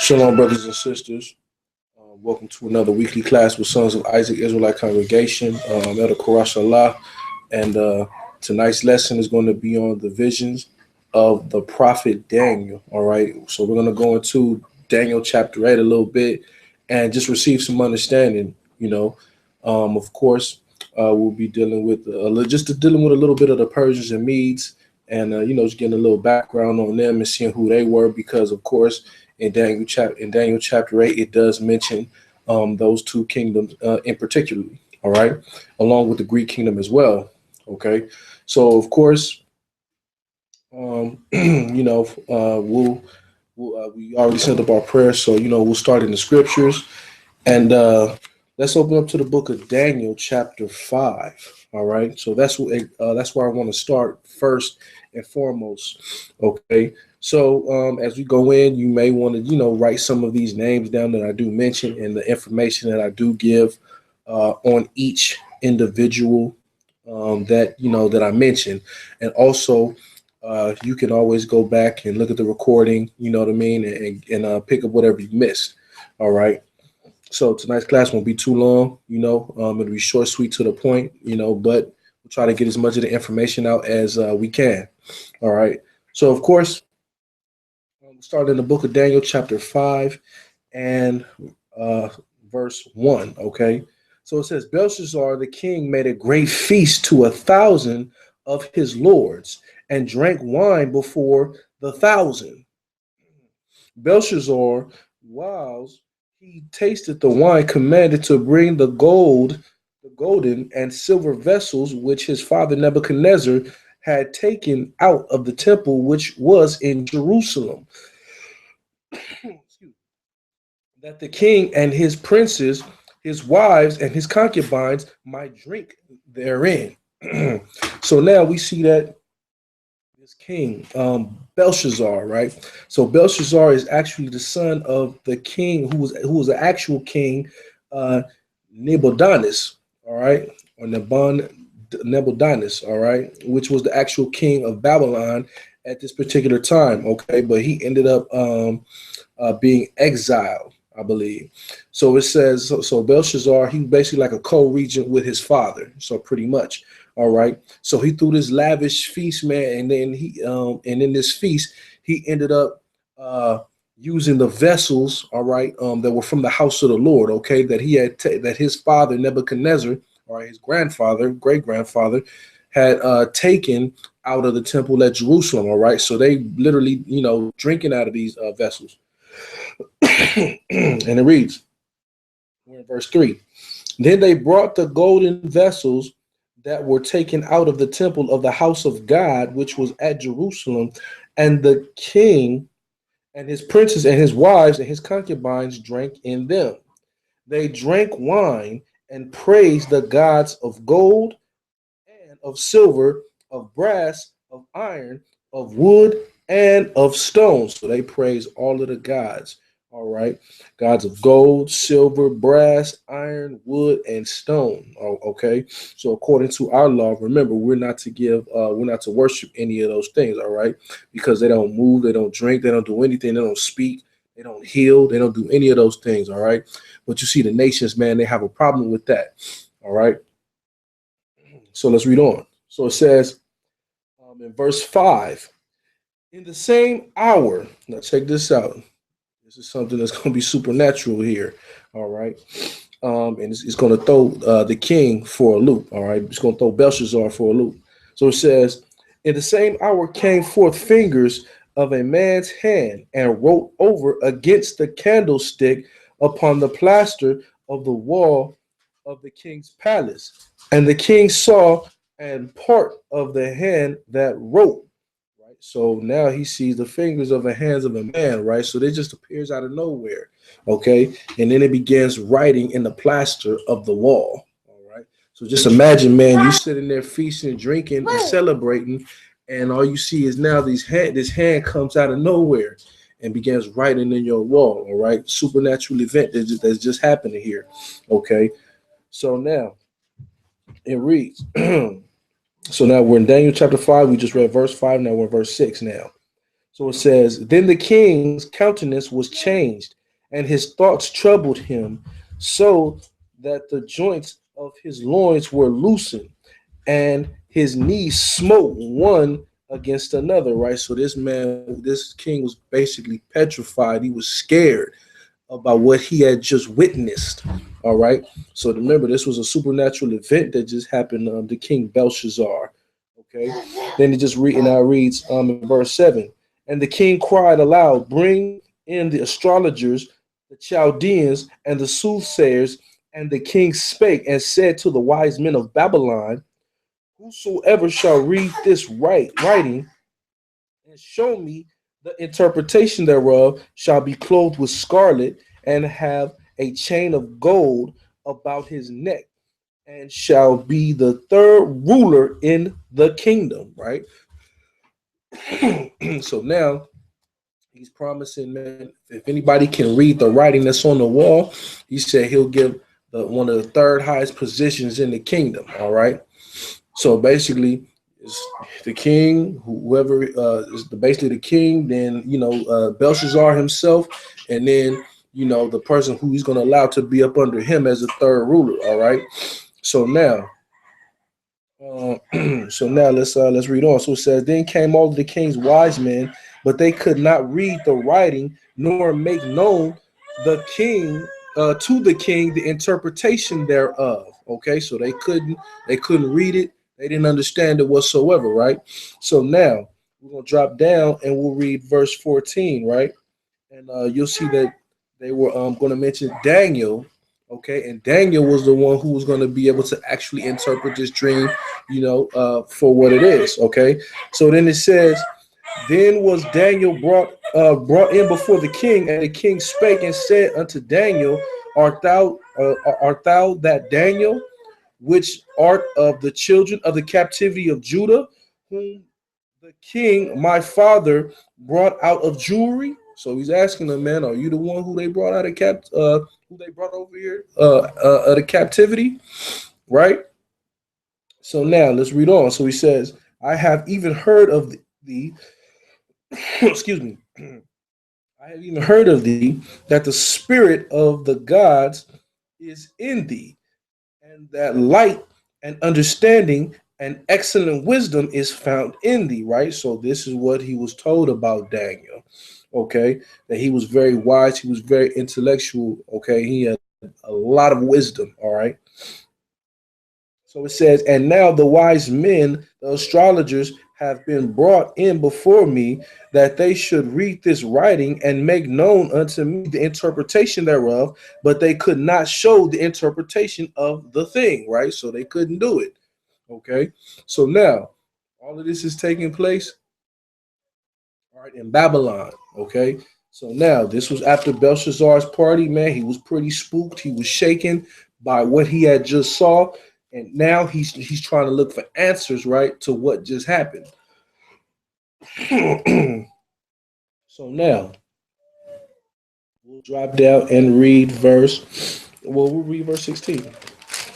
Shalom, brothers and sisters. Welcome to another weekly class with Sons of Isaac Israelite congregation. Elder Chaarash Allah, and tonight's lesson is going to be on the visions of the prophet Daniel. All right, so we're going to go into Daniel chapter 8 a little bit and just receive some understanding. Of course, we'll be dealing with dealing with a little bit of the Persians and Medes, and just getting a little background on them and seeing who they were, because of course in Daniel chapter 8 it does mention those two kingdoms in particular. All right, along with the Greek kingdom as well. Okay, so of course, we already sent up our prayers, so we'll start in the scriptures, and let's open up to the book of Daniel chapter 5. All right, so that's where I want to start first and foremost. Okay, so as we go in, you may want to write some of these names down that I do mention and the information that I do give on each individual that I mentioned. And also you can always go back and look at the recording, you know what I mean, and pick up whatever you missed. All right, so tonight's class won't be too long, it'll be short, sweet, to the point, but we'll try to get as much of the information out as we can. All right, so of course, we'll start in the book of Daniel chapter 5 and verse 1. Okay, so it says, Belshazzar the king made a great feast to 1,000 of his lords and drank wine before the 1,000. Belshazzar, whilst he tasted the wine, commanded to bring the golden and silver vessels which his father Nebuchadnezzar had taken out of the temple which was in Jerusalem, that the king and his princes, his wives, and his concubines might drink therein. So now we see that this king, Belshazzar, right? So Belshazzar is actually the son of the king who was an actual king, Nebuchadnezzar, all right, or Nebuchadnezzar, all right, which was the actual king of Babylon at this particular time. Okay, but he ended up being exiled, I believe. So it says, so Belshazzar, he basically like a co-regent with his father. So pretty much, all right. So he threw this lavish feast, man, and then and in this feast, he ended up using the vessels, all right, that were from the house of the Lord, okay, that he had that his father Nebuchadnezzar, or his grandfather, great grandfather, had taken out of the temple at Jerusalem. All right, so they literally, drinking out of these vessels. And it reads, we're in verse 3. Then they brought the golden vessels that were taken out of the temple of the house of God, which was at Jerusalem, and the king and his princes and his wives and his concubines drank in them. They drank wine and praised the gods of gold and of silver, of brass, of iron, of wood, and of stone. So they praise all of the gods. All right, gods of gold, silver, brass, iron, wood, and stone. Oh, okay, so according to our law, remember, we're not to worship any of those things. All right, because they don't move, they don't drink, they don't do anything, they don't speak, they don't heal, they don't do any of those things. All right, but you see, the nations, man, they have a problem with that. All right, so let's read on. So it says in verse 5, in the same hour. Now check this out. This is something that's going to be supernatural here. All right. And it's going to throw the king for a loop. All right. It's going to throw Belshazzar for a loop. So it says, in the same hour came forth fingers of a man's hand and wrote over against the candlestick upon the plaster of the wall of the king's palace. And the king saw and part of the hand that wrote. So now he sees the fingers of the hands of a man, right? So they just appears out of nowhere, okay? And then it begins writing in the plaster of the wall, all right? So just imagine, man, you sitting there feasting, drinking, and celebrating, and all you see is now this hand comes out of nowhere and begins writing in your wall, all right? Supernatural event that's just happening here, okay? So now it reads, so now we're in Daniel chapter 5. We just read verse 5. Now we're in verse 6 now. So it says, then the king's countenance was changed, and his thoughts troubled him, so that the joints of his loins were loosened, and his knees smote one against another. Right. So this king was basically petrified. He was scared about what he had just witnessed. All right. So remember, this was a supernatural event that just happened to King Belshazzar. Okay. Then it just now reads in verse 7. And the king cried aloud, bring in the astrologers, the Chaldeans, and the soothsayers. And the king spake and said to the wise men of Babylon, whosoever shall read this writing and show me the interpretation thereof shall be clothed with scarlet and have a chain of gold about his neck and shall be the third ruler in the kingdom, right? So now he's promising, man, if anybody can read the writing that's on the wall, he said he'll give one of the third highest positions in the kingdom, all right? So basically, it's the king, whoever is basically the king, then Belshazzar himself, and then the person who he's going to allow to be up under him as the third ruler. All right. So now, let's read on. So it says, then came all of the king's wise men, but they could not read the writing nor make known the king to the king the interpretation thereof. Okay, so they couldn't read it. They didn't understand it whatsoever, right? So now we're gonna drop down and we'll read verse 14, right? And you'll see that they were going to mention Daniel, okay? And Daniel was the one who was going to be able to actually interpret this dream, for what it is, okay? So then it says, then was Daniel brought in before the king, and the king spake and said unto Daniel, art thou that Daniel, which art of the children of the captivity of Judah, whom the king, my father, brought out of Jewry? So he's asking them, man, are you the one who they brought out of who they brought over here, out of captivity, right? So now let's read on. So he says, I have even heard of thee, excuse me, I have even heard of thee that the spirit of the gods is in thee, and that light and understanding and excellent wisdom is found in thee, right? So this is what he was told about Daniel, okay? That he was very wise, he was very intellectual, okay? He had a lot of wisdom, all right? So it says, and now the wise men, the astrologers, have been brought in before me, that they should read this writing and make known unto me the interpretation thereof, but they could not show the interpretation of the thing, right? So they couldn't do it. Okay. So now all of this is taking place, all right, in Babylon. Okay. So now this was after Belshazzar's party, man. He was pretty spooked. He was shaken by what he had just saw. And now he's trying to look for answers, right, to what just happened. So now we'll drop down and read we'll read verse 16.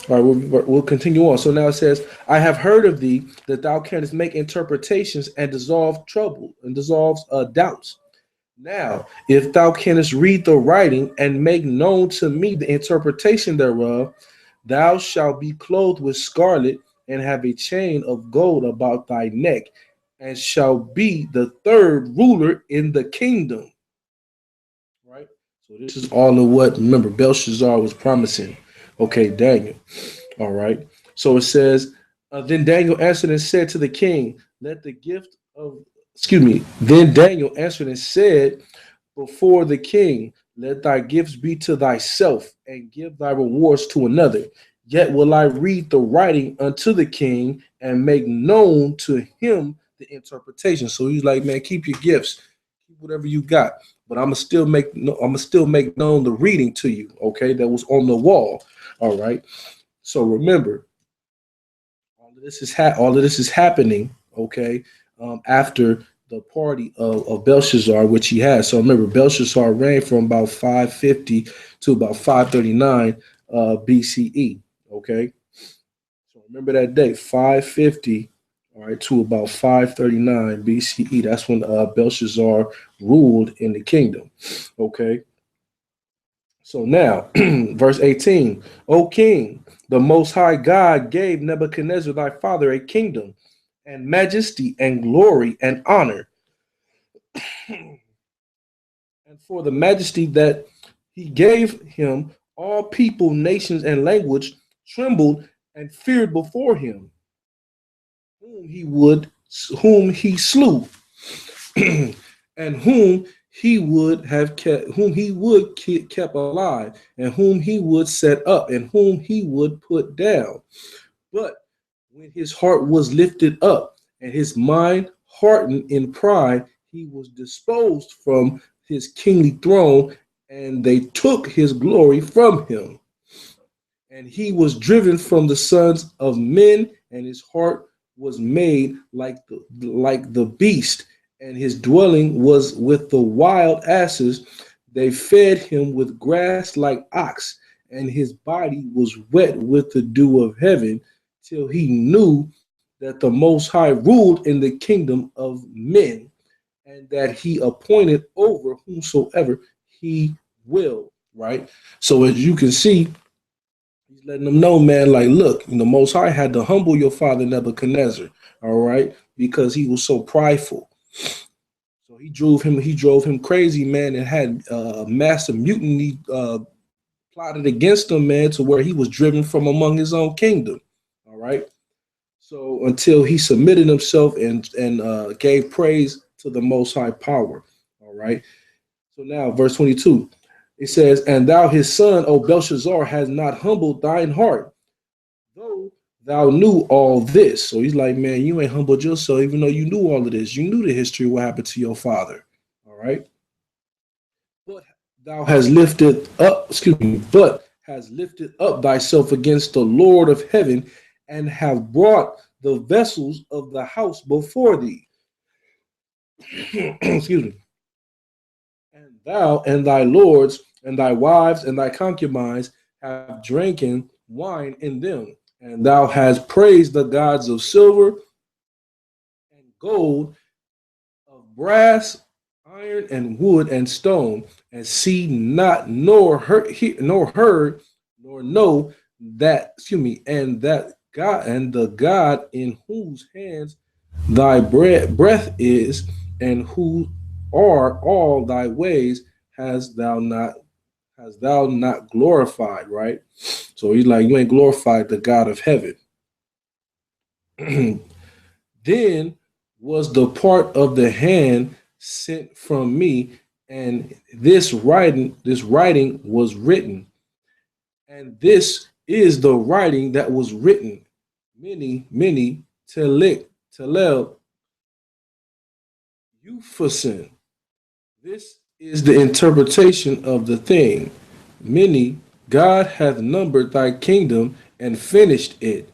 All right, we'll continue on. So now it says, I have heard of thee that thou canst make interpretations and dissolve trouble and dissolves doubts. Now, if thou canst read the writing and make known to me the interpretation thereof, thou shalt be clothed with scarlet and have a chain of gold about thy neck, and shall be the third ruler in the kingdom. Right? So this is all of what, remember, Belshazzar was promising. Okay, Daniel. All right. So it says, then Daniel answered and said to the king, let the gift of, excuse me, then Daniel answered and said before the king, let thy gifts be to thyself and give thy rewards to another. Yet will I read the writing unto the king and make known to him the interpretation. So he's like, man, keep your gifts, keep whatever you got, but I'm gonna still make known the reading to you. Okay, that was on the wall. All right. So remember, all of this is happening. Okay, after the party of Belshazzar, which he has. So remember, Belshazzar reigned from about 550 to about 539 BCE. Okay, so remember that date, 550. all right, to about 539 BCE. That's when Belshazzar ruled in the kingdom. Okay, so now, verse 18, O king, the Most High God gave Nebuchadnezzar thy father a kingdom and majesty and glory and honor. And for the majesty that he gave him, all people, nations, and language trembled and feared before him, whom he would, whom he slew, and whom he would have kept, whom he would kept alive, and whom he would set up, and whom he would put down. But when his heart was lifted up, and his mind hardened in pride, he was disposed from his kingly throne, and they took his glory from him. And he was driven from the sons of men, and his heart was made like the beast, and his dwelling was with the wild asses. They fed him with grass like ox, and his body was wet with the dew of heaven, till he knew that the Most High ruled in the kingdom of men, and that he appointed over whomsoever he will. Right. So as you can see, he's letting them know, man, like, look, the Most High had to humble your father Nebuchadnezzar, all right, because he was so prideful. So he drove him crazy, man, and had massive mutiny plotted against him, man, to where he was driven from among his own kingdom. All right. So until he submitted himself and gave praise to the Most High power. All right. So now, verse 22, it says, "And thou, his son, O Belshazzar, has not humbled thine heart, though thou knew all this." So he's like, man, you ain't humbled yourself, even though you knew all of this. You knew the history of what happened to your father. All right. But thou has lifted up, excuse me, but has lifted up thyself against the Lord of heaven, and have brought the vessels of the house before thee. Excuse me. And thou and thy lords and thy wives and thy concubines have dranken wine in them. And thou hast praised the gods of silver and gold, of brass, iron, and wood, and stone, and see not, nor heard, nor know that, excuse me, and that God, and the God in whose hands thy breath is, and who are all thy ways, has thou not glorified, right? So he's like, you ain't glorified the God of heaven. Then was the part of the hand sent from me, and this writing was written, and this is the writing that was written. Many telel Euphrasin. This is the interpretation of the thing. Many, God hath numbered thy kingdom and finished it.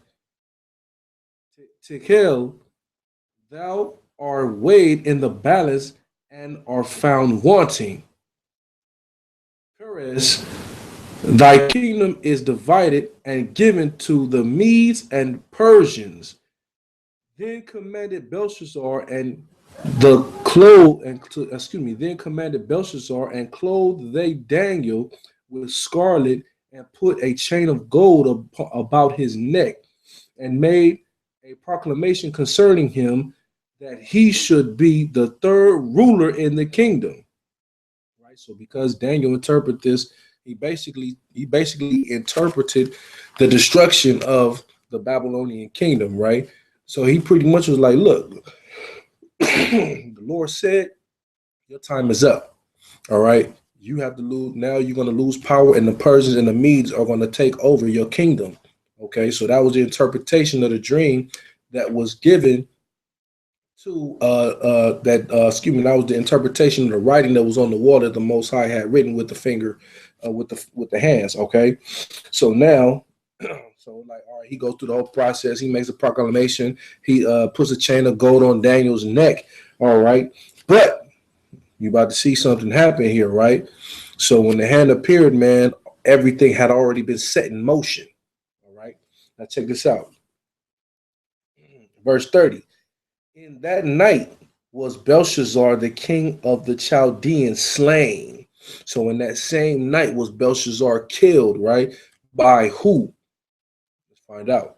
Tekel, thou art weighed in the balance and are found wanting. Perez, thy kingdom is divided and given to the Medes and Persians. Then commanded Belshazzar and the clothed and excuse me. Then commanded Belshazzar and clothed they Daniel with scarlet and put a chain of gold about his neck and made a proclamation concerning him that he should be the third ruler in the kingdom. Right. So because Daniel interpreted this, he basically interpreted the destruction of the Babylonian kingdom. Right. So he pretty much was like, look, the Lord said, your time is up. All right. You have to lose. Now you're going to lose power, and the Persians and the Medes are going to take over your kingdom. Okay. So that was the interpretation of the dream that was given to excuse me, that was the interpretation of the writing that was on the wall that the Most High had written with the finger, with the hands. Okay. So now, so like, all right, he goes through the whole process. He makes a proclamation. He puts a chain of gold on Daniel's neck. All right. But you about to see something happen here, right? So when the hand appeared, man, everything had already been set in motion. All right. Now check this out. Verse 30. In that night was Belshazzar, the king of the Chaldeans, slain. So in that same night was Belshazzar killed, right? By who? Let's find out.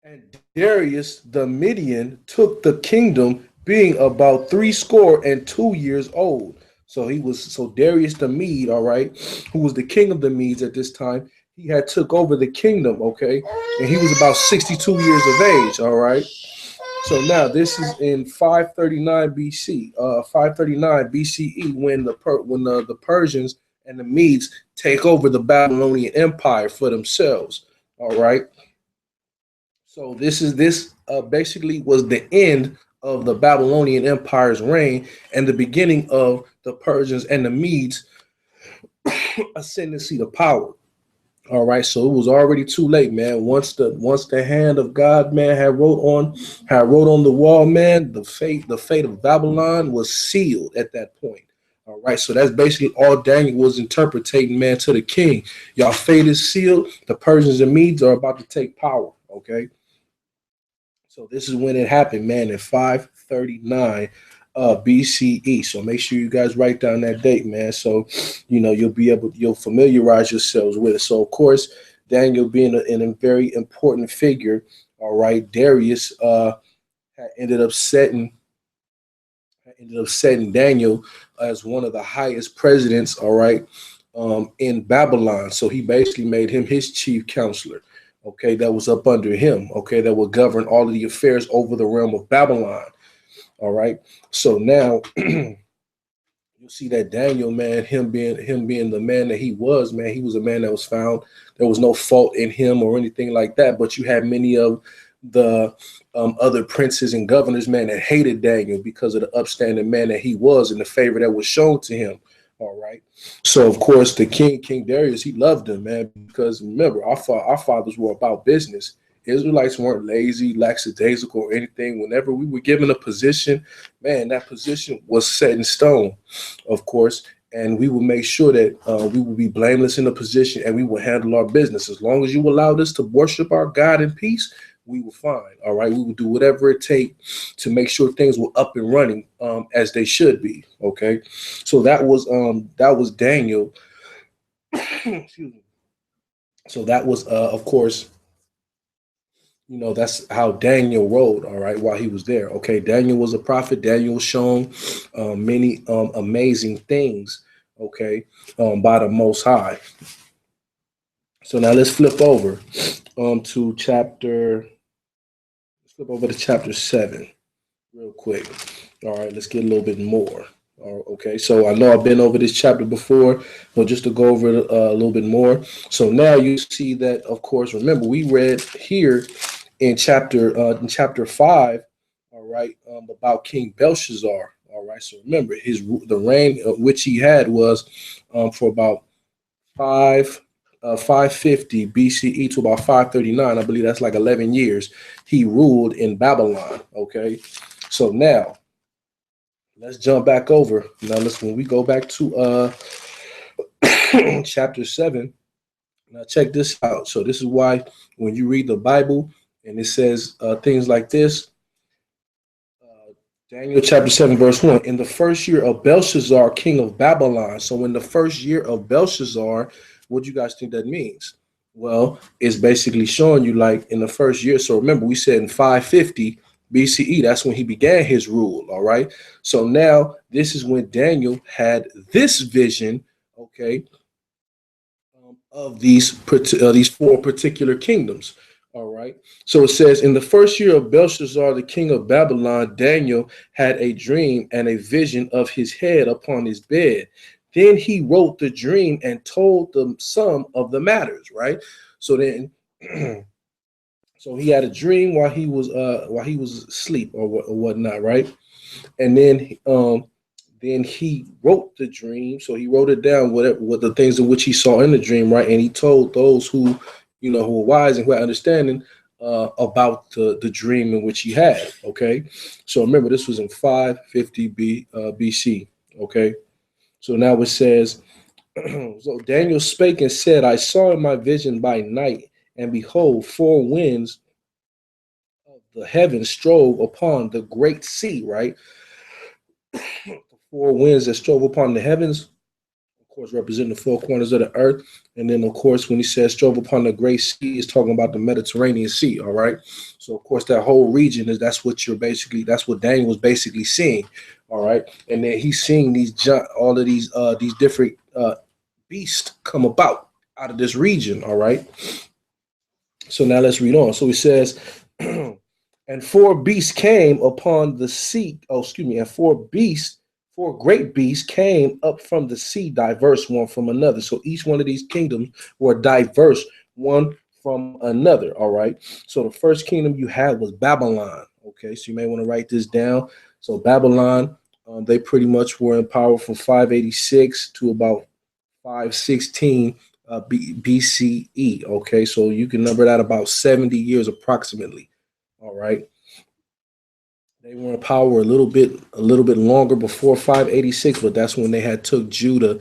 And Darius the Median took the kingdom, being about 62 years old. So Darius the Mede, all right, who was the king of the Medes at this time. He had took over the kingdom, okay, and he was about 62 years of age, all right. So now this is in 539 BC, 539 BCE, when the Persians and the Medes take over the Babylonian Empire for themselves. All right. So this basically was the end of the Babylonian Empire's reign and the beginning of the Persians and the Medes ascendancy to power. All right, so it was already too late, man. Once the hand of God, man, had wrote on the wall, man, the fate of Babylon was sealed at that point. All right, so that's basically all Daniel was interpreting, man, to the king. Y'all fate is sealed. The Persians and Medes are about to take power. Okay, so this is when it happened, man, in 539 BCE. So make sure you guys write down that date, man. So you'll familiarize yourselves with it. So of course, Daniel being a very important figure, all right, Darius ended up setting Daniel as one of the highest presidents, all right, in Babylon. So he basically made him his chief counselor, okay, that was up under him, okay, that would govern all of the affairs over the realm of Babylon, all right. So now you see that Daniel, man, him being the man that he was, man, he was a man that was found. There was no fault in him or anything like that. But you had many of the other princes and governors, man, that hated Daniel because of the upstanding man that he was and the favor that was shown to him. All right. So of course the King Darius, he loved him, man, because remember our fathers were about business. Israelites weren't lazy, lackadaisical, or anything. Whenever we were given a position, man, that position was set in stone, of course, and we will make sure that we will be blameless in the position and we will handle our business. As long as you allowed us to worship our God in peace, we were fine. All right. We will do whatever it takes to make sure things were up and running as they should be. Okay. So that was Daniel. Excuse me. So that was of course, that's how Daniel wrote, all right, while he was there. Okay, Daniel was a prophet. Daniel was shown many amazing things, okay, by the Most High. So now to chapter, let's flip over to chapter 7 real quick. All right, let's get a little bit more. Okay, so I know I've been over this chapter before, but just to go over it a little bit more. So now you see that, of course, remember we read here in chapter 5, all right, about King Belshazzar. All right, so remember the reign which he had was for about 550 BCE to about 539. I believe that's like 11 years. He ruled in Babylon. Okay, so now let's jump back over. Now, listen, when we go back to chapter 7, now check this out. So this is why when you read the Bible and it says things like this, Daniel chapter 7, verse 1, in the first year of Belshazzar, king of Babylon. So in the first year of Belshazzar, what do you guys think that means? Well, it's basically showing you like in the first year. So remember, we said in 550 BCE, that's when he began his rule. All right. So now this is when Daniel had this vision, okay, of these four particular kingdoms. All right. So it says, in the first year of Belshazzar, the king of Babylon, Daniel had a dream and a vision of his head upon his bed. Then he wrote the dream and told them some of the matters. Right. So then, so he had a dream while he was asleep or whatnot. Right. And then he wrote the dream. So he wrote it down, what the things in which he saw in the dream, right? And he told those who were wise and who had understanding about the dream in which he had. Okay, so remember this was in 550 BC. Okay, so now it says, so Daniel spake and said, I saw in my vision by night, and behold, four winds the heavens strove upon the great sea, right? The four winds that strove upon the heavens, of course, representing the four corners of the earth. And then, of course, when he says strove upon the great sea, he's talking about the Mediterranean Sea. All right. So, of course, that whole region is that's what Daniel was basically seeing. All right. And then he's seeing all of these different beasts come about out of this region. All right. So now let's read on. So he says, and four beasts came upon the sea. Oh, excuse me. And four great beasts came up from the sea, diverse one from another. So each one of these kingdoms were diverse one from another. All right. So the first kingdom you had was Babylon. Okay. So you may want to write this down. So Babylon, they pretty much were in power from 586 to about 516 BCE. Okay, so you can number that about 70 years approximately. All right, they were in power a little bit longer before 586, but that's when they had took Judah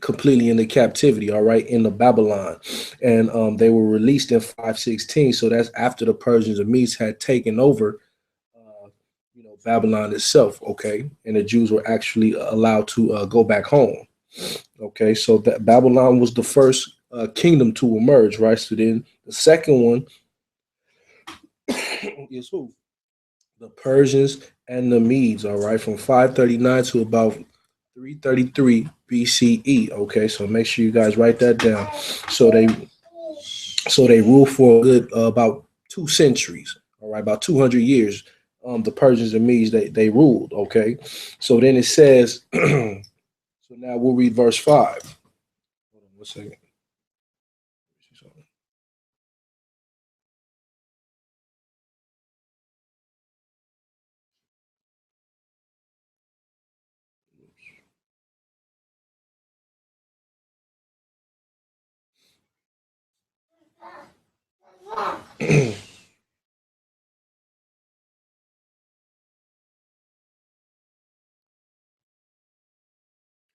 completely into captivity. All right, in the Babylon, and they were released in 516. So that's after the Persians and Medes had taken over. Babylon itself. Okay, and the Jews were actually allowed to go back home. Okay, so that Babylon was the first kingdom to emerge, right? So then the second one is who? The Persians and the Medes, all right, from 539 to about 333 BCE. Okay, so make sure you guys write that down. So they ruled for a good about 2 centuries, all right, about 200 years. The Persians and Medes they ruled. Okay, so then it says. So now we'll read verse 5. Hold on one second.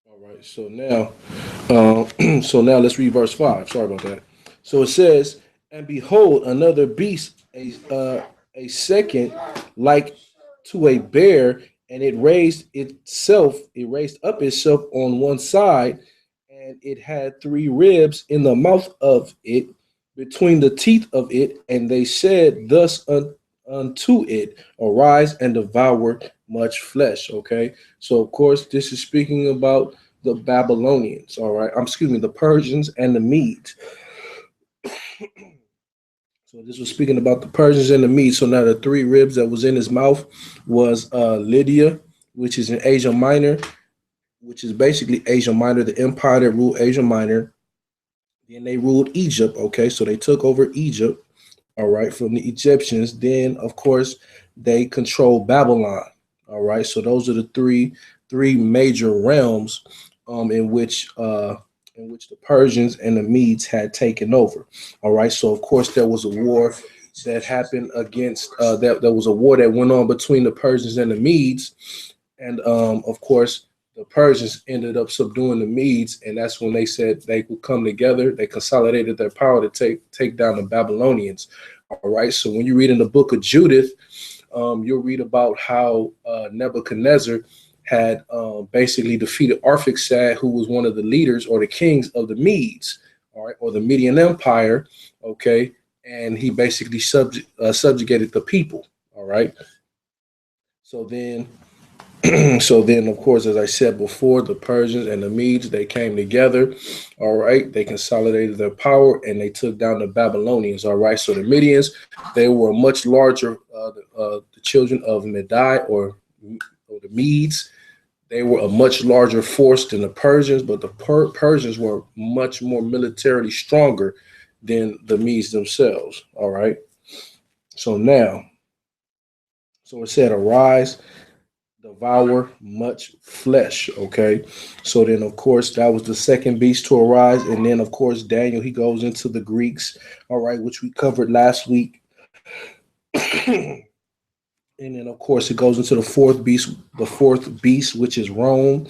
All right. So now let's read verse 5. Sorry about that. So it says, "And behold, another beast, a second, like to a bear, and it raised up itself on one side, and it had three ribs in the mouth of it, between the teeth of it, and they said thus unto it, arise and devour much flesh." Okay, so of course this is speaking about the Babylonians. All right, excuse me, the Persians and the Medes. So this was speaking about the Persians and the Medes. So now the three ribs that was in his mouth was Lydia, which is in Asia Minor, which is basically Asia Minor, the empire that ruled Asia Minor. Then they ruled Egypt. Okay, so they took over Egypt, all right, from the Egyptians. Then, of course, they control Babylon. All right, so those are the three major realms in which the Persians and the Medes had taken over. All right, so of course there was a war that happened against that. There was a war that went on between the Persians and the Medes, and of course the Persians ended up subduing the Medes, and that's when they said they would come together. They consolidated their power to take down the Babylonians. All right. So when you read in the book of Judith, you'll read about how Nebuchadnezzar had basically defeated Arphaxad, who was one of the leaders or the kings of the Medes, all right, or the Median Empire. Okay, and he basically subjugated the people. All right. So then so then, of course, as I said before, the Persians and the Medes, they came together. All right. They consolidated their power and they took down the Babylonians. All right. So the Medians, they were much larger, the children of Medai or the Medes. They were a much larger force than the Persians, but the Persians were much more militarily stronger than the Medes themselves. All right. So now, so it said, arise, devour much flesh. Okay, so then of course that was the second beast to arise, and then of course Daniel, he goes into the Greeks, all right, which we covered last week. And then of course it goes into the fourth beast, which is Rome.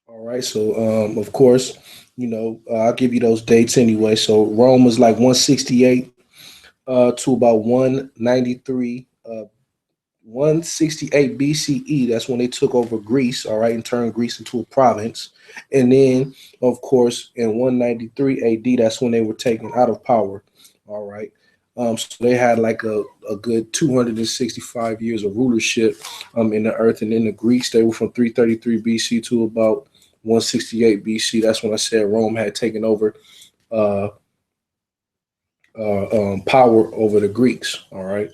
All right, so of course, I'll give you those dates anyway. So Rome was like 168 to about 193 168 BCE. That's when they took over Greece, all right, and turned Greece into a province. And then, of course, in 193 AD, that's when they were taken out of power, all right. So they had like a good 265 years of rulership in the earth. And then the Greeks, they were from 333 BC to about 168 BC. That's when I said Rome had taken over uh, power over the Greeks. All right.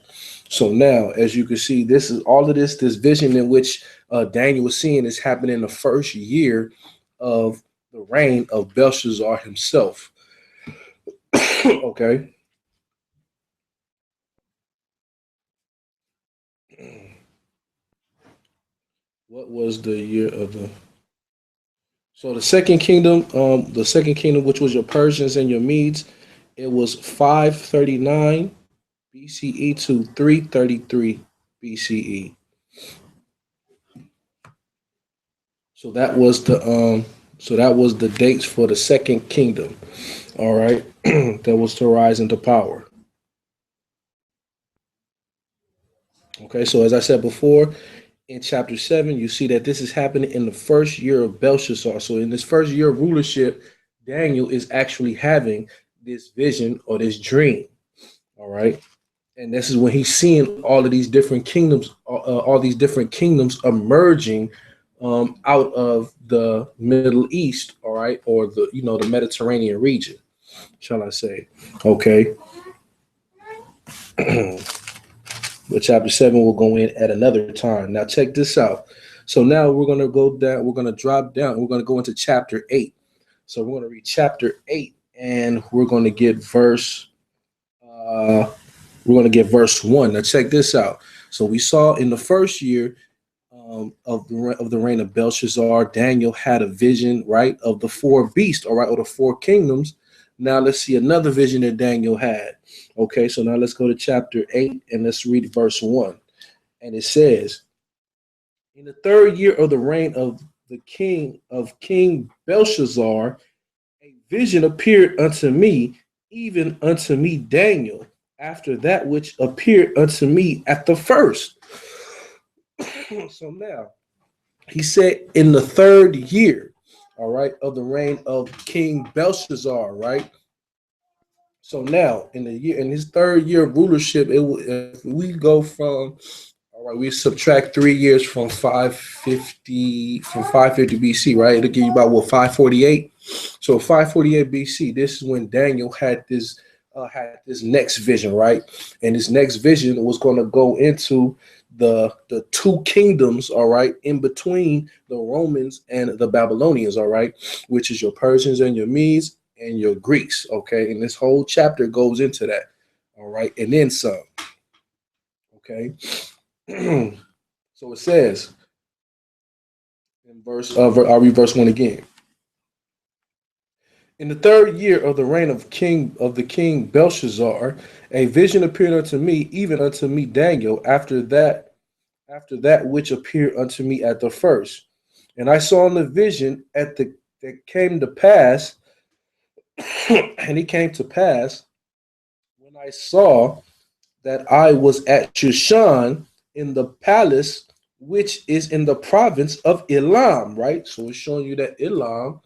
So now, as you can see, this is all of this vision in which Daniel was seeing is happening in the first year of the reign of Belshazzar himself. Okay. What was the year of the? So the second kingdom, which was your Persians and your Medes, it was 539 BCE to 333 BCE. So that was the dates for the second kingdom. All right, that was to rise into power. Okay, so as I said before, in chapter 7, you see that this is happening in the first year of Belshazzar. So in this first year of rulership, Daniel is actually having this vision or this dream. All right, and this is when he's seeing all these different kingdoms emerging out of the Middle East. All right, or the Mediterranean region, shall I say? Okay, but chapter 7 will go in at another time. Now check this out. So now we're gonna go down. We're gonna drop down. We're gonna go into chapter 8. So we're gonna read chapter 8, and we're gonna get verse. We're gonna get verse 1. Now check this out. So we saw in the first year of the reign of Belshazzar, Daniel had a vision, right, of the four beasts, all right, or the four kingdoms. Now let's see another vision that Daniel had. Okay, so now let's go to chapter 8 and let's read verse 1. And it says, in the third year of the reign of the King Belshazzar, a vision appeared unto me, even unto me Daniel, after that which appeared unto me at the first. So now he said in the third year, all right, of the reign of King Belshazzar, right? So now in his third year of rulership, if we go from all right, we subtract 3 years from 550 BC, right? It'll give you about what 548. So 548 BC, this is when Daniel had this next vision, right? And this next vision was going to go into the two kingdoms, all right, in between the Romans and the Babylonians, all right, which is your Persians and your Medes and your Greeks, okay? And this whole chapter goes into that, all right, and then some, okay? So it says in I'll read verse 1 again. In the third year of the reign of the king Belshazzar, a vision appeared unto me, even unto me Daniel, after that which appeared unto me at the first. And I saw in the vision that came to pass, and it came to pass when I saw that I was at Shushan in the palace, which is in the province of Elam, right? So it's showing you that Elam,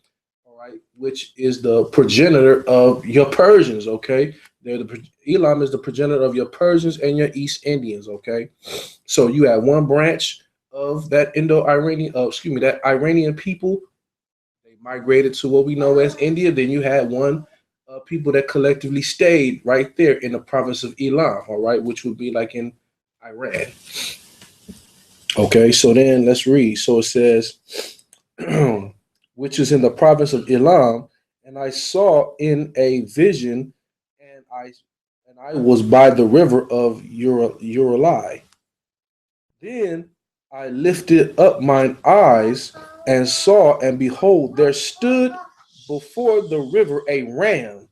all right, which is the progenitor of your Persians, okay? Elam is the progenitor of your Persians and your East Indians, okay? So you have one branch of that that Iranian people. They migrated to what we know as India. Then you had one people that collectively stayed right there in the province of Elam, all right, which would be like in Iran. Okay, so then let's read. So it says, which is in the province of Elam, and I saw in a vision, and I was by the river of Uri. Then I lifted up mine eyes and saw, and behold, there stood before the river a ram,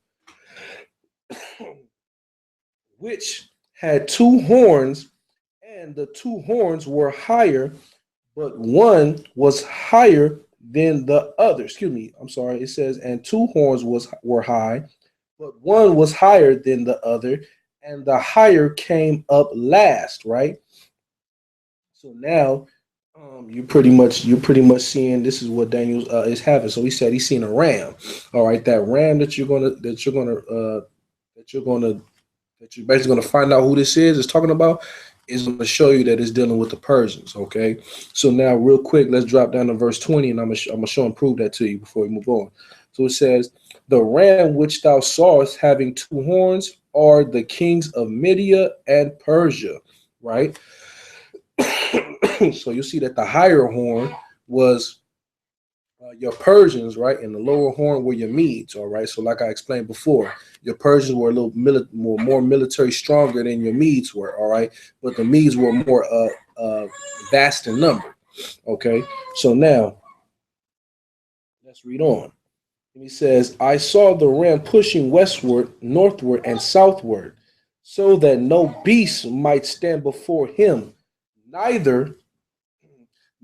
which had two horns, and the two horns were higher, but one was higher than the other. Excuse me, I'm sorry. It says, and two horns were high, but one was higher than the other, and the higher came up last, right? So now you're pretty much seeing this is what Daniel is having. So he said he's seen a ram. All right, that ram that you're basically gonna find out who this is talking about is gonna show you that it's dealing with the Persians. Okay, so now real quick, let's drop down to verse 20, and I'm gonna show and prove that to you before we move on. So it says, "The ram which thou sawest having two horns are the kings of Media and Persia." Right. So you see that the higher horn was your Persians, right, and the lower horn were your Medes, all right. So, like I explained before, your Persians were a little more military stronger than your Medes were, all right, but the Medes were more vast in number. Okay, so now let's read on. And he says, "I saw the ram pushing westward, northward, and southward, so that no beast might stand before him, neither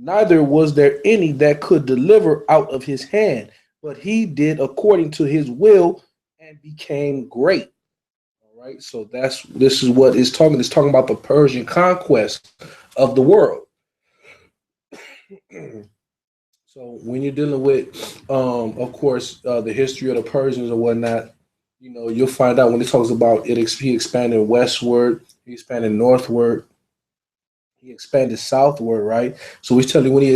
neither was there any that could deliver out of his hand, but he did according to his will and became great." All right, so this is what is talking. It's talking about the Persian conquest of the world. So when you're dealing with, of course, the history of the Persians and whatnot, you'll find out when it talks about it. He expanded westward, he expanded northward, he expanded southward, right? So he's telling you when he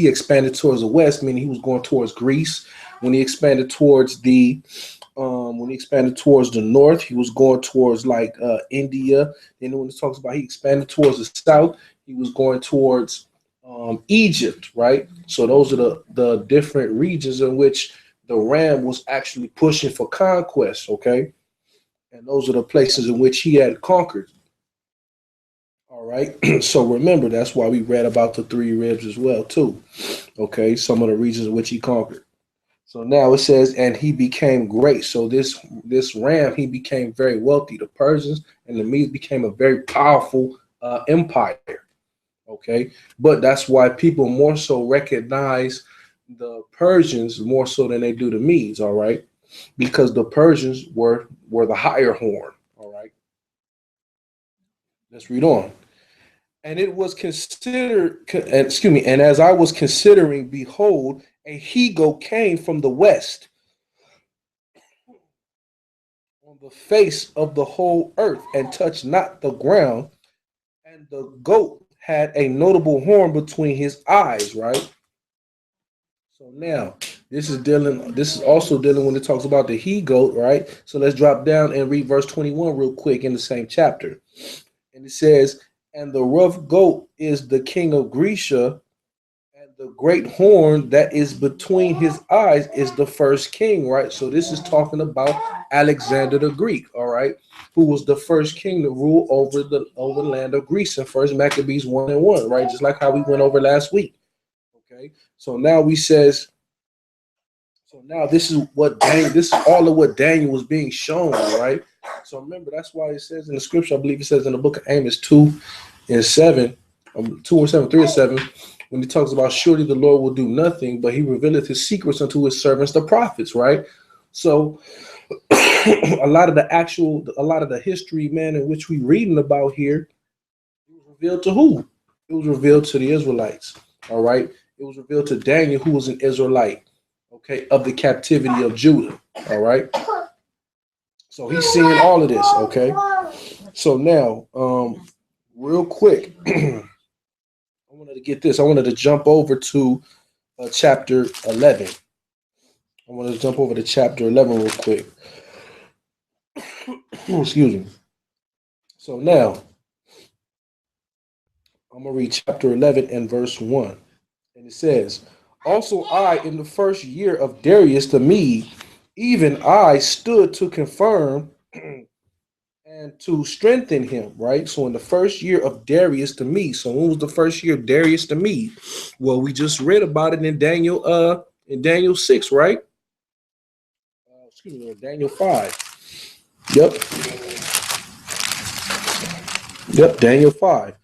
expanded towards the west, meaning he was going towards Greece. When he expanded towards the north, he was going towards like India. Then when it talks about he expanded towards the south, he was going towards Egypt, right? So those are the different regions in which the ram was actually pushing for conquest, okay? And those are the places in which he had conquered. All right. So remember, that's why we read about the three ribs as well, too. Okay. Some of the regions in which he conquered. So now it says, and he became great. So this ram, he became very wealthy. The Persians and the Medes became a very powerful empire. Okay. But that's why people more so recognize the Persians more so than they do the Medes. All right. Because the Persians were the higher horn. All right. Let's read on. And it was considered, excuse me, and as I was considering, behold, a he goat came from the west on the face of the whole earth and touched not the ground. And the goat had a notable horn between his eyes, right? So now this is also dealing when it talks about the he goat, right? So let's drop down and read verse 21 real quick in the same chapter. And it says, and the rough goat is the king of Grecia, and the great horn that is between his eyes is the first king, right? So this is talking about Alexander the Greek, all right, who was the first king to rule over the land of Greece in First Maccabees 1:1, right? Just like how we went over last week. Okay, so now we says, so now this is all of what Daniel was being shown, right? So remember, that's why it says in the scripture, I believe it says in the book of Amos 2:7, 2:7, 3:7, when he talks about surely the Lord will do nothing, but he revealeth his secrets unto his servants, the prophets, right? So a lot of the history, man, in which we reading about here, it was revealed to who? It was revealed to the Israelites. All right. It was revealed to Daniel, who was an Israelite, okay, of the captivity of Judah. All right. So he's seeing all of this. Okay. So now, real quick, I wanted to get this. I wanted to jump over to chapter 11. I wanted to jump over to chapter 11 real quick. Excuse me. So now, I'm going to read chapter 11 and verse 1. And it says, also I, in the first year of Darius the Mede, even I stood to confirm and to strengthen him, right? So in the first year of Darius the Mede. So when was the first year of Darius the Mede? Well, we just read about it in Daniel 6, right? Excuse me, Daniel 5. Yep. Yep, Daniel 5.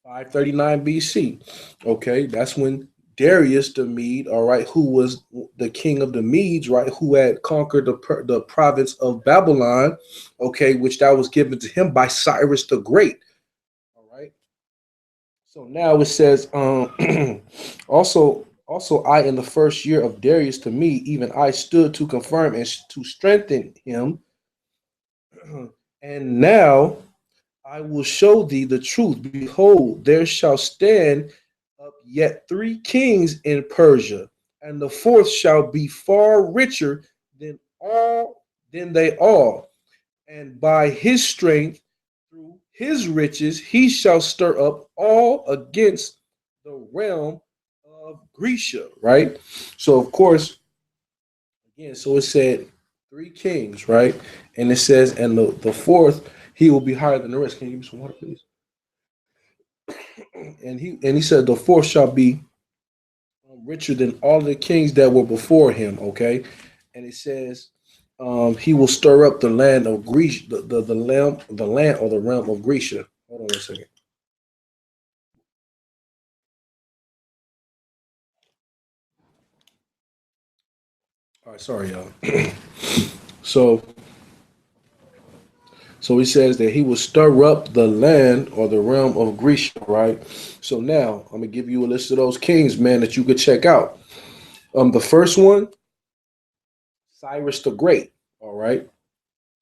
539 BC. Okay, that's when Darius the Mede, all right, who was the king of the Medes, right, who had conquered the province of Babylon, okay, which that was given to him by Cyrus the Great, all right. So now it says, also I in the first year of Darius the Mede, even I stood to confirm and to strengthen him, and now I will show thee the truth. Behold, there shall stand up yet three kings in Persia, and the fourth shall be far richer than all than they all. And by his strength, through his riches, he shall stir up all against the realm of Grecia. Right. So of course, again, so it said three kings, right? And it says, and the fourth, he will be higher than the rest. Can you give me some water, please? And he said the fourth shall be richer than all the kings that were before him. Okay, and it says he will stir up the land of Greece, the land or the realm of Grecia. Hold on a second. All right, sorry, y'all. so so he says that he will stir up the land or the realm of Grecia, right? So now I'm gonna give you a list of those kings, man, that you could check out. The first one, Cyrus the Great. All right.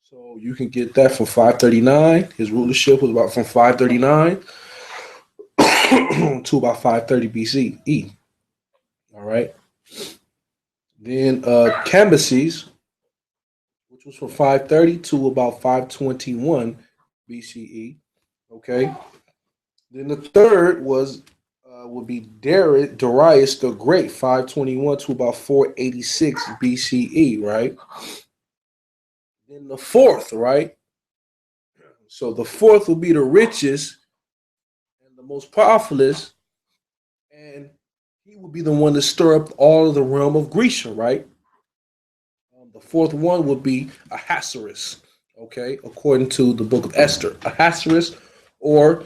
So you can get that from 539. His rulership was about from 539 to about 530 BCE. All right. Then Cambyses, which was from 530 to about 521 BCE. Okay. Then the third was would be Darius the Great, 521 to about 486 BCE. Right. Then the fourth, right? So the fourth will be the richest and the most powerfulest, and he will be the one to stir up all of the realm of Grecia, right? The fourth one would be Ahasuerus, okay, according to the book of Esther. Ahasuerus, or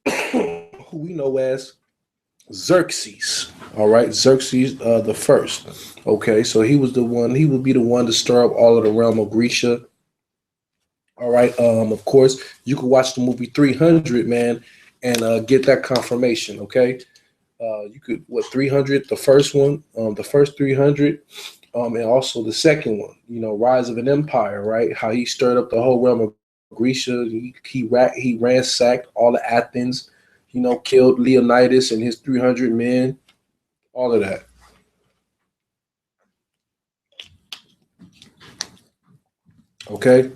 who we know as Xerxes, all right, Xerxes the first, okay, so he was the one, he would be the one to stir up all of the realm of Grecia. All right. Of course, you can watch the movie 300, man, and get that confirmation. Okay. You could what 300, the first one, the first 300, and also the second one. You know, Rise of an Empire, right? How he stirred up the whole realm of Grecia. He ransacked all of Athens. You know, killed Leonidas and his 300 men. All of that. Okay.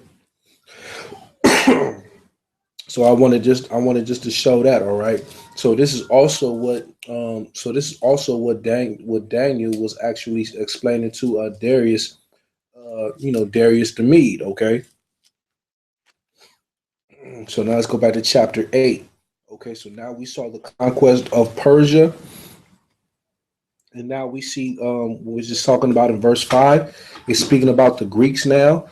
So I wanted just to show that, all right. So this is also what Daniel was actually explaining to Darius, Darius the Mede, okay. So now let's go back to chapter 8. Okay, so now we saw the conquest of Persia, and now we see what we're just talking about in verse 5. It's speaking about the Greeks now.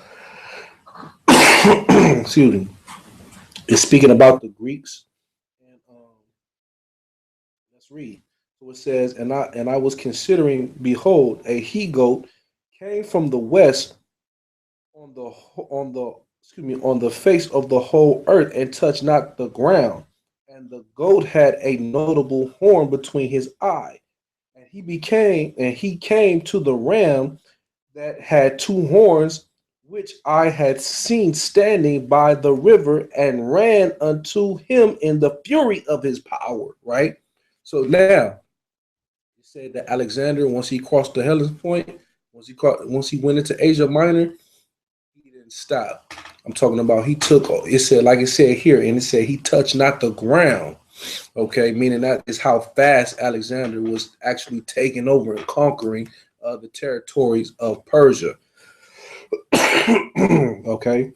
Excuse me. It's speaking about the Greeks. And let's read. So it says, and I was considering, behold, a he goat came from the west on the face of the whole earth and touched not the ground. And the goat had a notable horn between his eye. And he came to the ram that had two horns, which I had seen standing by the river, and ran unto him in the fury of his power. Right. So now he said that Alexander, once he crossed the Hellespont, once he went into Asia Minor, he didn't stop. I'm talking about he took. It said, like it said here, and it said he touched not the ground. Okay, meaning that is how fast Alexander was actually taking over and conquering the territories of Persia. Okay,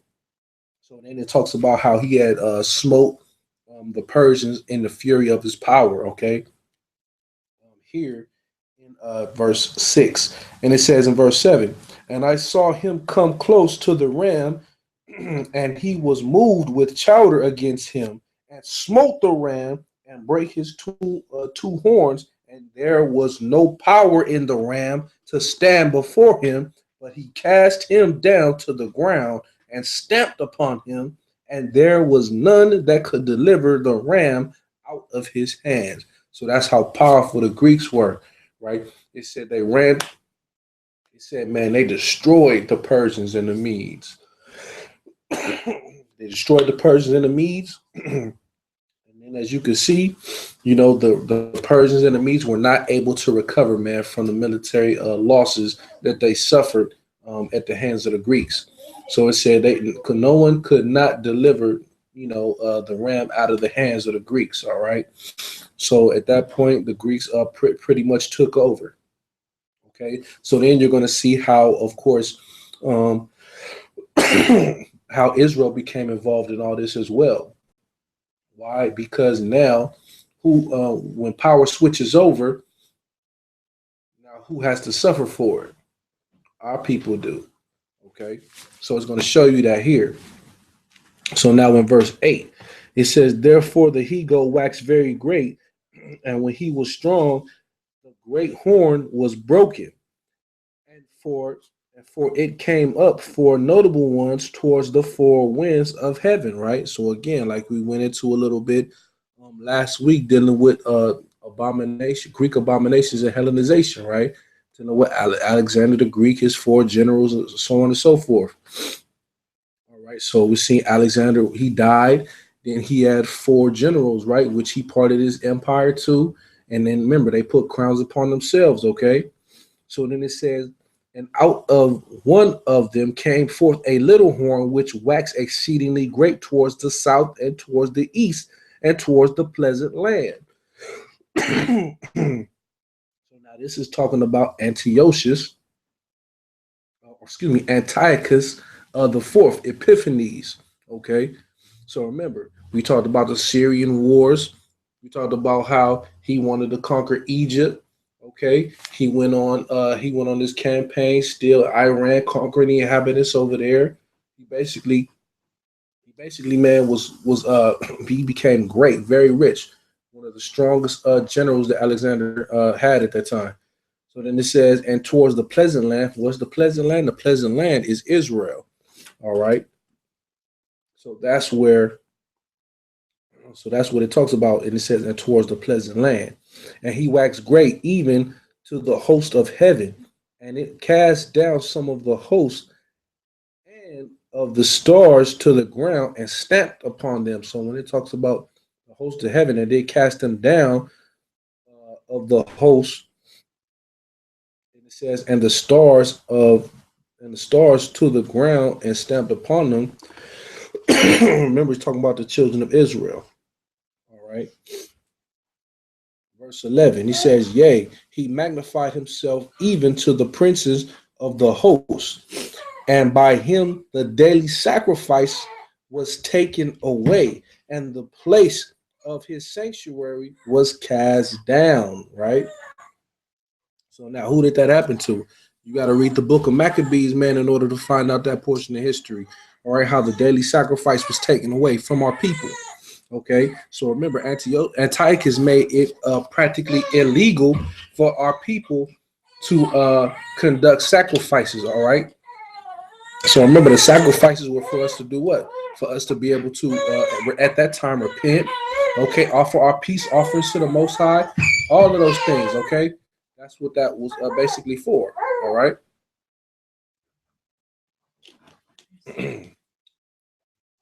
so then it talks about how he had smote the Persians in the fury of his power. Okay, here in verse 6. And it says in verse 7, and I saw him come close to the ram, and he was moved with chowder against him, and smote the ram, and break his two horns, and there was no power in the ram to stand before him, but he cast him down to the ground and stamped upon him, and there was none that could deliver the ram out of his hands. So that's how powerful the Greeks were, right? It said they ran. It said, man, they destroyed the Persians and the Medes. They destroyed the Persians and the Medes. And then, as you can see, the Persians and the Medes were not able to recover, man, from the military losses that they suffered at the hands of the Greeks. So it said no one could not deliver, the ram out of the hands of the Greeks. All right. So at that point, the Greeks pretty much took over. Okay. So then you're going to see how, of course, um, how Israel became involved in all this as well. Why? Because now, when power switches over, now who has to suffer for it? Our people do. Okay, so it's going to show you that here. So now in verse 8, it says, "Therefore the he-goat waxed very great, and when he was strong, the great horn was broken, and for it came up four notable ones towards the four winds of heaven." Right. So again, like we went into a little bit last week, dealing with Greek abominations and Hellenization, right? To know what Alexander the Greek, his four generals, and so on and so forth. All right. So we see Alexander, he died. Then he had four generals, right, which he parted his empire to. And then remember, they put crowns upon themselves. Okay. So then it says, "And out of one of them came forth a little horn, which waxed exceedingly great towards the south and towards the east and towards the pleasant land." So now this is talking about Antiochus the fourth, Epiphanes. Okay. So remember, we talked about the Syrian wars. We talked about how he wanted to conquer Egypt. Okay, he went on this campaign, still Iran, conquering the inhabitants over there. He basically, man, he became great, very rich, one of the strongest generals that Alexander had at that time. So then it says, "And towards the pleasant land." What's the pleasant land? The pleasant land is Israel. All right. So that's where So that's what it talks about. And it says, "And towards the pleasant land. And he waxed great even to the host of heaven. And it cast down some of the host and of the stars to the ground and stamped upon them." So when it talks about the host of heaven, and they cast them down of the host, and it says, and the stars to the ground and stamped upon them. Remember, he's talking about the children of Israel. All right. Verse 11, he says, "Yea, he magnified himself even to the princes of the host, and by him the daily sacrifice was taken away, and the place of his sanctuary was cast down." Right? So now who did that happen to? You got to read the book of Maccabees, man, in order to find out that portion of history. All right, how the daily sacrifice was taken away from our people. Okay, so remember, Antiochus made it practically illegal for our people to conduct sacrifices. All right, so remember, the sacrifices were for us to do what? For us to be able to, at that time, repent. Okay, offer our peace offerings to the Most High. All of those things. Okay, that's what that was basically for. All right.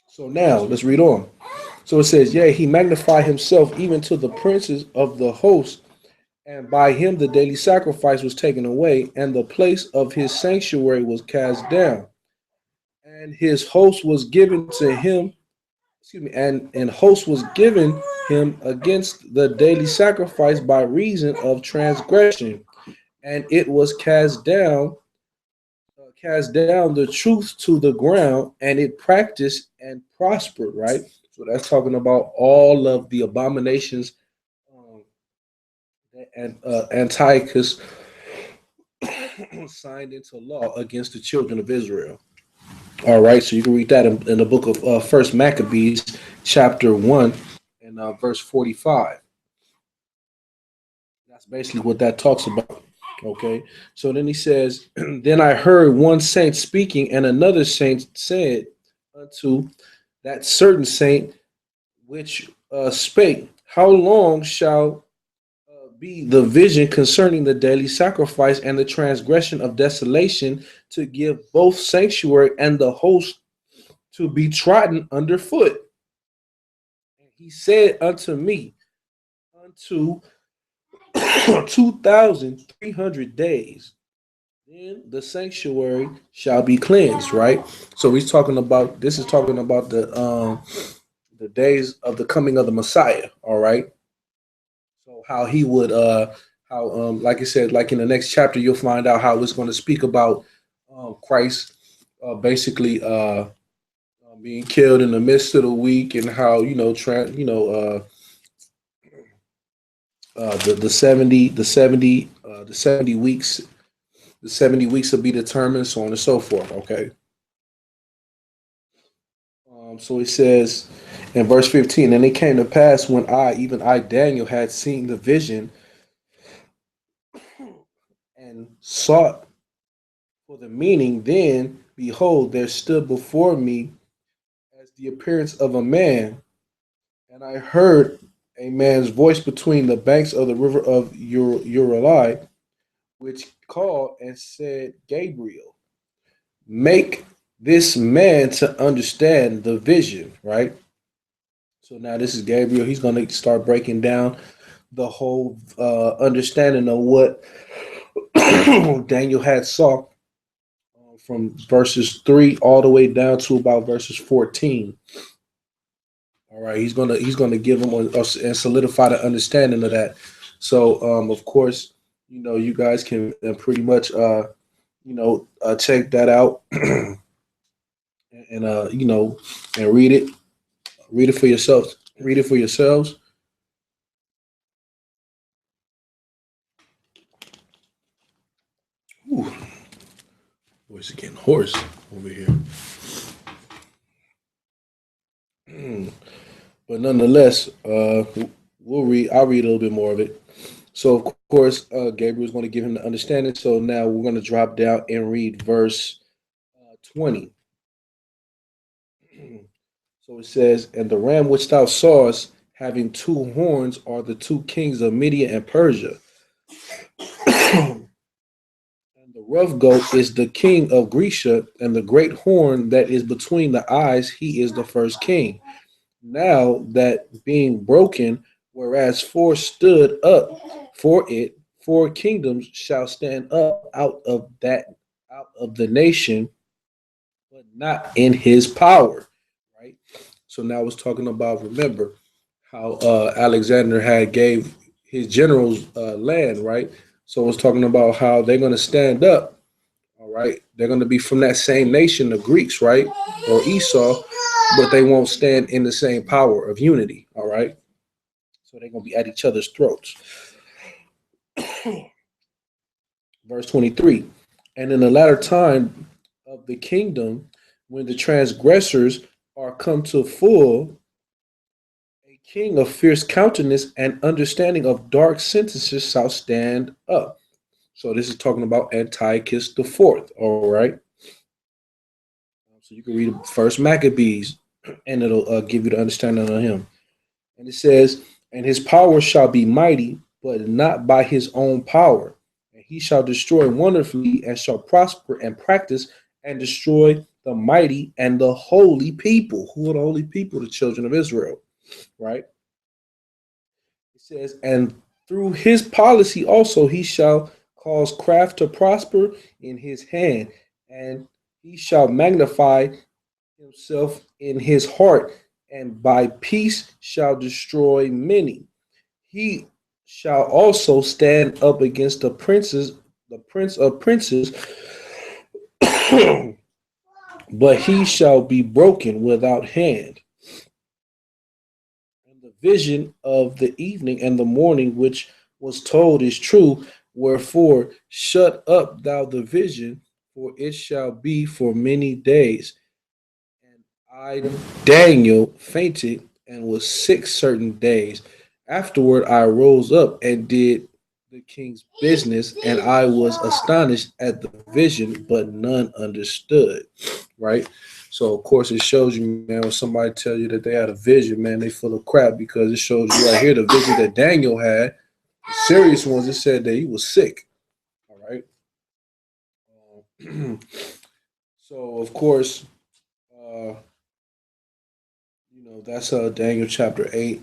So now let's read on. So it says, "Yea, he magnified himself even to the princes of the host, and by him the daily sacrifice was taken away, and the place of his sanctuary was cast down. And his host was given to him, and host was given him against the daily sacrifice by reason of transgression, and it was cast down the truth to the ground, and it practiced and prospered." Right? So that's talking about all of the abominations um, and Antiochus signed into law against the children of Israel. All right, so you can read that in the book of First Maccabees, chapter 1, and verse 45. That's basically what that talks about. Okay. So then he says, then I heard one saint speaking, and another saint said unto that certain saint which spake, how long shall be the vision concerning the daily sacrifice and the transgression of desolation, to give both sanctuary and the host to be trodden underfoot? And he said unto me, unto 2,300 days, then the sanctuary shall be cleansed. Right. So he's talking about, this is talking about the days of the coming of the Messiah. All right. So how he would how like I said, like in the next chapter, you'll find out how it's going to speak about Christ basically being killed in the midst of the week, and how the 70 weeks, the 70 weeks will be determined, so on and so forth. Okay. So he says in verse 15, and it came to pass when even I, Daniel, had seen the vision and sought for the meaning, then behold, there stood before me as the appearance of a man, and I heard a man's voice between the banks of the river of Uri, which called and said, Gabriel, make this man to understand the vision. Right. So now this is Gabriel. He's going to start breaking down the whole understanding of what Daniel had saw from verses 3 all the way down to about verses 14. All right, he's gonna give them and solidify the understanding of that. So of course, you guys can pretty much check that out and and read it for yourselves. Read it for yourselves. Ooh, voice is getting hoarse over here. But nonetheless, we'll read. I'll read a little bit more of it. So of course, Gabriel's going to give him the understanding. So now we're going to drop down and read verse 20. So it says, "And the ram which thou sawest, having two horns, are the two kings of Media and Persia. And the rough goat is the king of Grecia, and the great horn that is between the eyes, he is the first king. Now that being broken, whereas four stood up for it, four kingdoms shall stand up out of the nation, but not in his power." Right. So now it's talking about, remember how Alexander had gave his generals land. Right. So it's talking about how they're going to stand up. All right. They're going to be from that same nation, the Greeks, right? Or Esau, but they won't stand in the same power of unity. All right. So they're going to be at each other's throats. Verse 23. And in the latter time of the kingdom, when the transgressors are come to full, a king of fierce countenance and understanding of dark sentences shall stand up. So this is talking about Antiochus the fourth. All right. So you can read First Maccabees, and it'll give you the understanding of him. And it says, "And his power shall be mighty, but not by his own power. And he shall destroy wonderfully, and shall prosper and practice and destroy the mighty and the holy people." Who are the holy people? The children of Israel, right? It says, "And through his policy also he shall cause craft to prosper in his hand, and he shall magnify himself in his heart, and by peace shall destroy many. He shall also stand up against the prince of princes, but he shall be broken without hand. And the vision of the evening and the morning which was told is true. Wherefore, shut up thou the vision, for it shall be for many days. And I, Daniel, fainted and was sick certain days. Afterward, I rose up and did the king's business, and I was astonished at the vision, but none understood. Right. So of course it shows you, man, when somebody tell you that they had a vision, man, they full of crap, because it shows you right here the vision that Daniel had. The serious ones, it said that he was sick. All right. So of course, uh, that's Daniel chapter 8.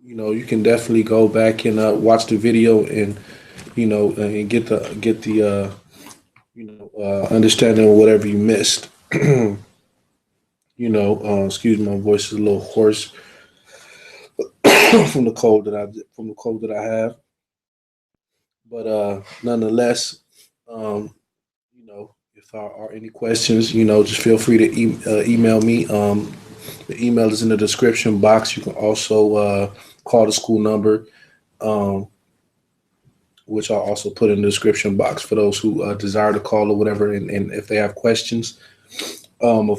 You can definitely go back and watch the video, and and get the understanding of whatever you missed. Excuse me, my voice is a little hoarse from the cold that I have. But nonetheless, if there are any questions, just feel free to email me. The email is in the description box. You can also call the school number, um, which I'll also put in the description box for those who desire to call or whatever, and if they have questions. And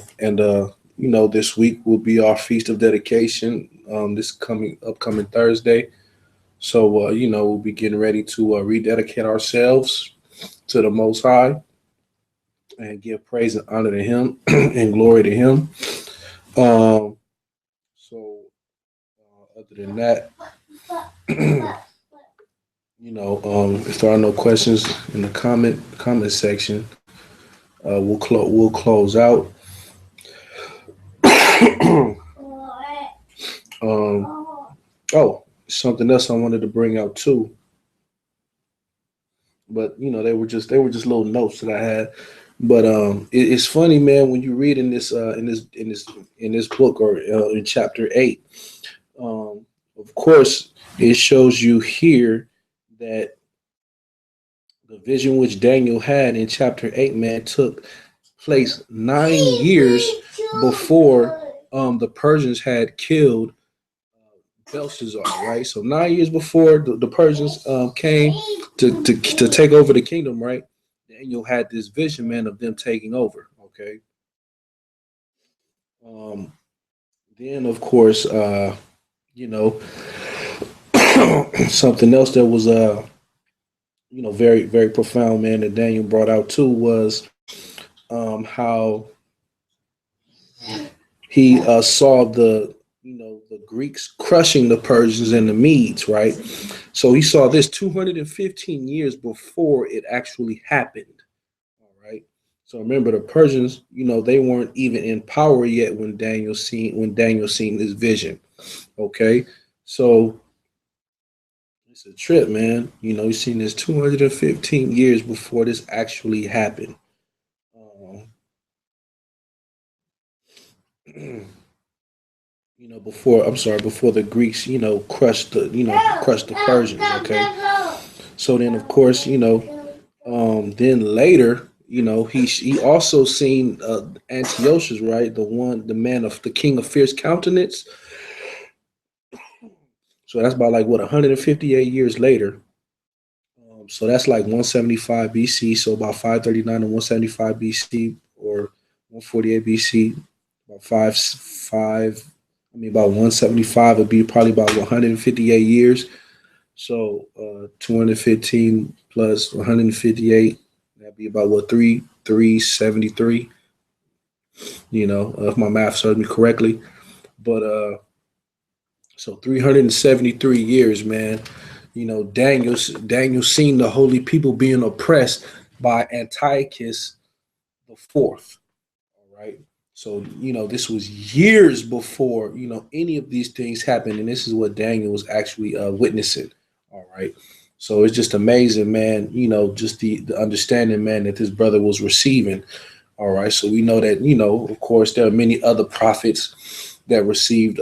this week will be our feast of dedication. This coming upcoming Thursday. So we'll be getting ready to rededicate ourselves to the Most High and give praise and honor to Him and glory to Him. Um, other than that, if there are no questions in the comment section, we'll close out. Oh, something else I wanted to bring out too, but they were just little notes that I had. But it's funny, man, when you read in this book, or in chapter 8. Of course, it shows you here that the vision which Daniel had in chapter 8, man, took place 9 years before the Persians had killed Belshazzar, right? So 9 years before the Persians came to take over the kingdom, right? Daniel had this vision, man, of them taking over. Okay. Um, then, of course, you know, something else that was very very profound, man, that Daniel brought out too was how he saw the Greeks crushing the Persians and the Medes, right? So he saw this 215 years before it actually happened. All right. So remember, the Persians, they weren't even in power yet when Daniel seen this vision. Okay. So it's a trip, man. You've seen this 215 years before this actually happened. Um, before I'm sorry, before the Greeks, crushed the Persians. Okay. So then, of course, then later, he also seen Antiochus, right? The man of the king of fierce countenance. So that's about like what 158 years later. So that's like 175 BC. So about 539 to 175 BC, or 148 BC, about about 175 would be probably about 158 years. So 215 plus 158, that'd be about what 373. If my math serves me correctly. But so 373 years, man. Daniel seen the holy people being oppressed by Antiochus the fourth. All right. So this was years before any of these things happened, and this is what Daniel was actually witnessing. All right. So it's just amazing, man. Just the understanding, man, that this brother was receiving. All right. So we know that of course, there are many other prophets that received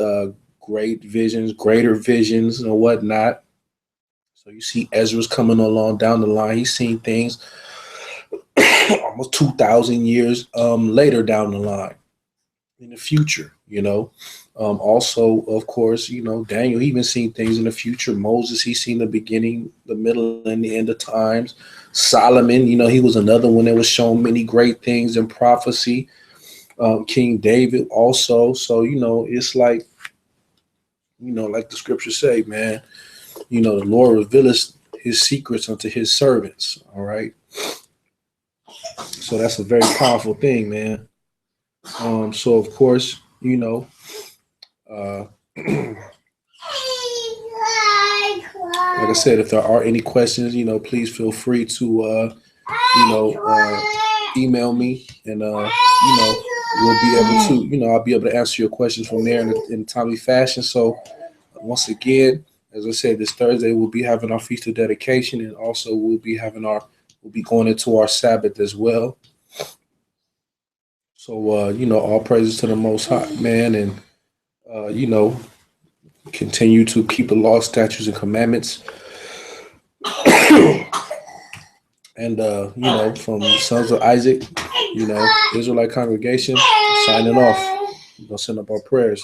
greater visions, and whatnot. So you see Ezra's coming along down the line. He's seen things almost 2,000 years later down the line in the future. Also, of course, Daniel, he even seen things in the future. Moses, he seen the beginning, the middle, and the end of times. Solomon, he was another one that was shown many great things in prophecy. King David also. So, it's like the scriptures say, man, the Lord revealeth his secrets unto his servants. All right. So that's a very powerful thing, man. So of course, uh, like I said, if there are any questions, please feel free to, email me, and we'll be able to, I'll be able to answer your questions from there in a timely fashion. So once again, as I said, this Thursday we'll be having our feast of dedication, and also we'll be going into our Sabbath as well. So all praises to the Most High, man, and continue to keep the law, statutes, and commandments. And from the sons of Isaac, Israelite congregation, signing off. We're gonna send up our prayers.